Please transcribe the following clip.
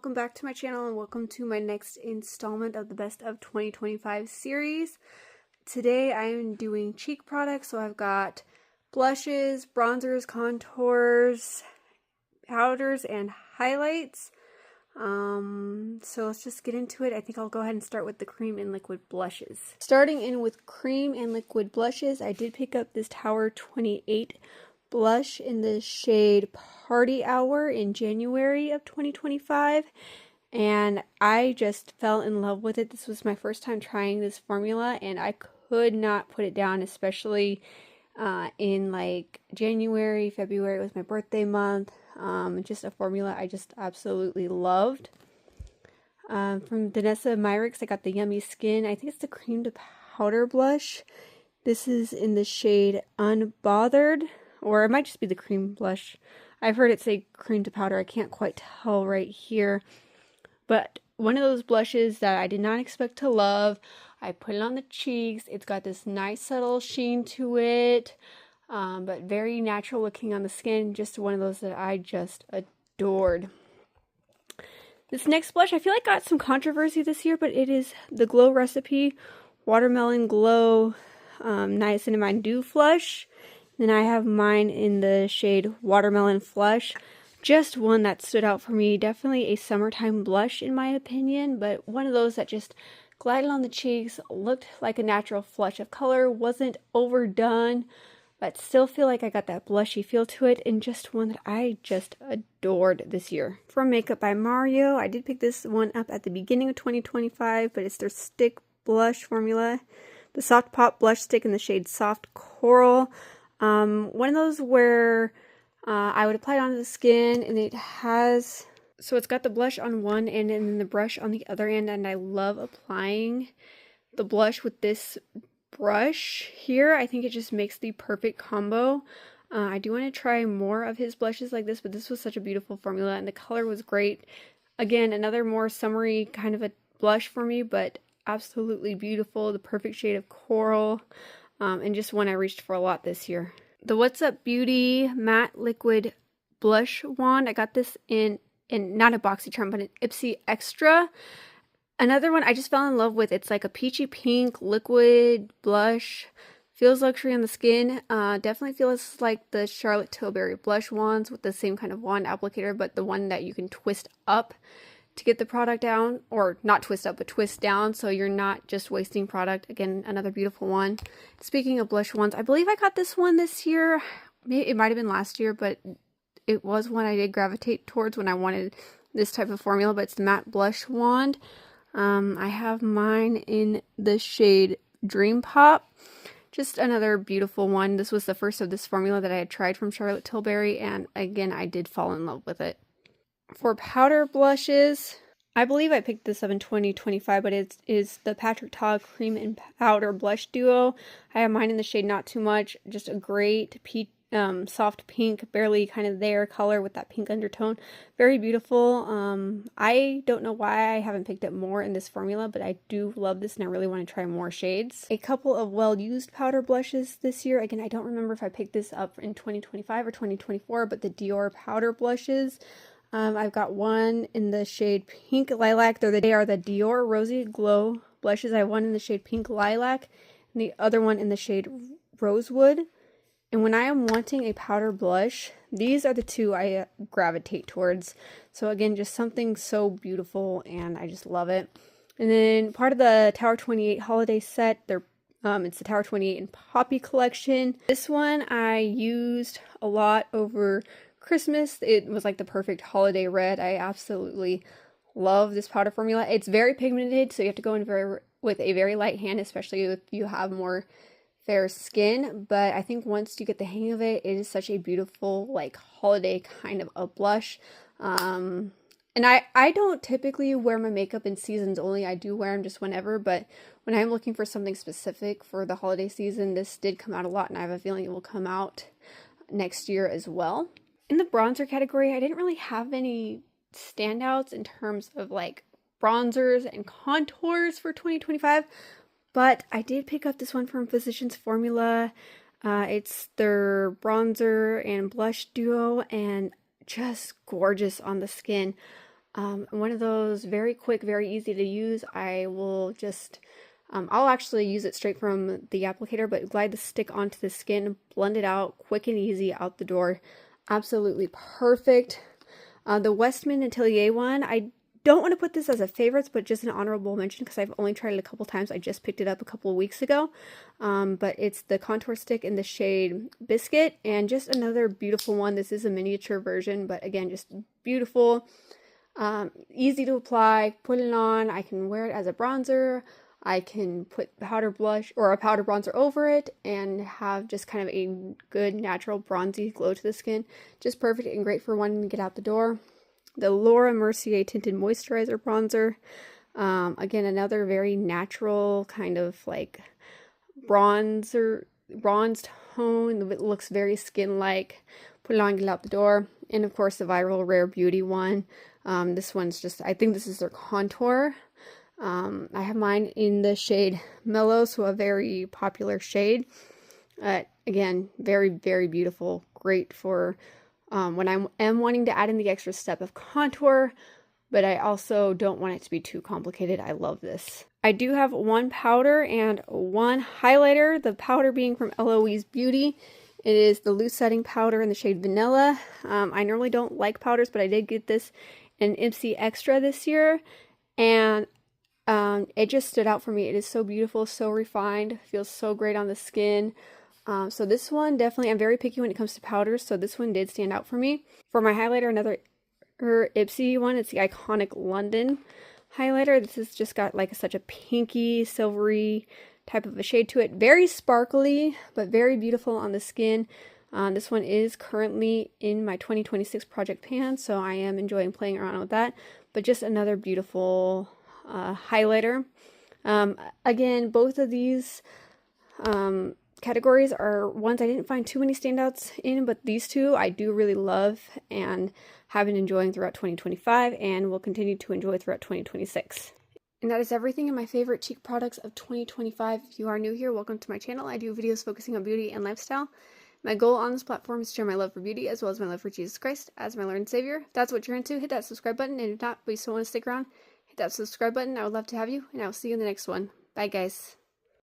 welcome back to my channel and welcome to my next installment of the Best of 2025 series. Today I'm doing cheek products, so I've got blushes, bronzers, contours, powders, and highlights. So let's just get into it. I think I'll go ahead and start with the cream and liquid blushes. Starting in with cream and liquid blushes, I did pick up this Tower 28 blush in the shade Party Hour in January of 2025, and I just fell in love with it. This was my first time trying this formula and I could not put it down, especially in like January, February. It was my birthday month. Just a formula I just absolutely loved. From Danessa Myricks, I got the Yummy Skin. I think it's the cream to powder blush. This is in the shade Unbothered, or it might just be the cream blush. I've heard it say cream to powder. I can't quite tell right here. But one of those blushes that I did not expect to love. I put it on the cheeks. It's got this nice subtle sheen to it, but very natural looking on the skin. Just one of those that I just adored. This next blush, I feel like got some controversy this year, but it is the Glow Recipe Watermelon Glow Niacinamide Dew Flush. Then I have mine in the shade Watermelon Flush. Just one that stood out for me. Definitely a summertime blush in my opinion, but one of those that just glided on the cheeks, looked like a natural flush of color, wasn't overdone, but still feel like I got that blushy feel to it, and just one that I just adored this year. From Makeup by Mario, I did pick this one up at the beginning of 2025, but it's their stick blush formula. The Soft Pop Blush Stick in the shade Soft Coral. One of those where I would apply it onto the skin, and it has, so it's got the blush on one end and then the brush on the other end, and I love applying the blush with this brush here. I think it just makes the perfect combo. I do want to try more of his blushes like this, but this was such a beautiful formula, and the color was great. Again, another more summery kind of a blush for me, but absolutely beautiful. The perfect shade of coral. And just one I reached for a lot this year. The What's Up Beauty Matte Liquid Blush Wand. I got this in not a BoxyCharm, but an Ipsy Extra. Another one I just fell in love with. It's like a peachy pink liquid blush. Feels luxury on the skin. Definitely feels like the Charlotte Tilbury blush wands with the same kind of wand applicator, but the one that you can twist up to get the product down, or not twist up, but twist down, so you're not just wasting product. Again, another beautiful one. Speaking of blush ones, I believe I got this one this year. Maybe it might have been last year, but it was one I did gravitate towards when I wanted this type of formula, but it's the Matte Blush Wand. I have mine in the shade Dream Pop. Just another beautiful one. This was the first of this formula that I had tried from Charlotte Tilbury, and again, I did fall in love with it. For powder blushes, I believe I picked this up in 2025, but it is the Patrick Ta Cream and Powder Blush Duo. I have mine in the shade Not Too Much. Just a great soft pink, barely kind of there color with that pink undertone. Very beautiful. I don't know why I haven't picked up more in this formula, but I do love this and I really want to try more shades. A couple of well-used powder blushes this year. Again, I don't remember if I picked this up in 2025 or 2024, but the Dior powder blushes. I've got one in the shade Pink Lilac. They are the Dior Rosy Glow blushes. I have one in the shade Pink Lilac and the other one in the shade Rosewood. And when I am wanting a powder blush, these are the two I gravitate towards. So again, just something so beautiful, and I just love it. And then part of the Tower 28 holiday set, it's the Tower 28 and Poppi collection. This one I used a lot over Christmas. It was like the perfect holiday red. I absolutely love this powder formula. It's very pigmented, so you have to go in with a very light hand, especially if you have more fair skin. But I think once you get the hang of it, it is such a beautiful like holiday kind of a blush. And I don't typically wear my makeup in seasons only. I do wear them just whenever, but when I'm looking for something specific for the holiday season, this did come out a lot, and I have a feeling it will come out next year as well. In the bronzer category, I didn't really have any standouts in terms of like bronzers and contours for 2025, but I did pick up this one from Physicians Formula. It's their bronzer and blush duo, and just gorgeous on the skin. One of those very quick, very easy to use. I will just, I'll actually use it straight from the applicator, but glide the stick onto the skin, blend it out, quick and easy, out the door. Absolutely perfect. The Westman and Atelier one, I don't want to put this as a favorites, but just an honorable mention because I've only tried it a couple times. I just picked it up a couple of weeks ago. But it's the contour stick in the shade Biscuit, and just another beautiful one. This is a miniature version, but again, just beautiful. Easy to apply, put it on. I can wear it as a bronzer. I can put powder blush or a powder bronzer over it and have just kind of a good natural bronzy glow to the skin. Just perfect and great for wanting to get out the door. The Laura Mercier Tinted Moisturizer Bronzer. Again, another very natural kind of like bronzed tone. It looks very skin-like. Put it on, get out the door. And of course the viral Rare Beauty one. This one's just, I think this is their contour. I have mine in the shade Mellow, so a very popular shade. Again, very, very beautiful. Great for when I am wanting to add in the extra step of contour, but I also don't want it to be too complicated. I love this. I do have one powder and one highlighter, the powder being from Eloise Beauty. It is the loose setting powder in the shade Vanilla. I normally don't like powders, but I did get this in Ipsy Extra this year, and it just stood out for me. It is so beautiful, so refined, feels so great on the skin. So this one definitely, I'm very picky when it comes to powders, so this one did stand out for me. For my highlighter, another Ipsy one, it's the Iconic London highlighter. This has just got like such a pinky, silvery type of a shade to it. Very sparkly, but very beautiful on the skin. This one is currently in my 2026 project pan, so I am enjoying playing around with that. But just another beautiful highlighter. Again, both of these categories are ones I didn't find too many standouts in, but these two I do really love and have been enjoying throughout 2025 and will continue to enjoy throughout 2026. And that is everything in my favorite cheek products of 2025. If you are new here, welcome to my channel. I do videos focusing on beauty and lifestyle. My goal on this platform is to share my love for beauty as well as my love for Jesus Christ as my Lord and Savior. If that's what you're into, hit that subscribe button, and if not, but you still want to stick around, hit that subscribe button. I would love to have you, and I will see you in the next one. Bye, guys.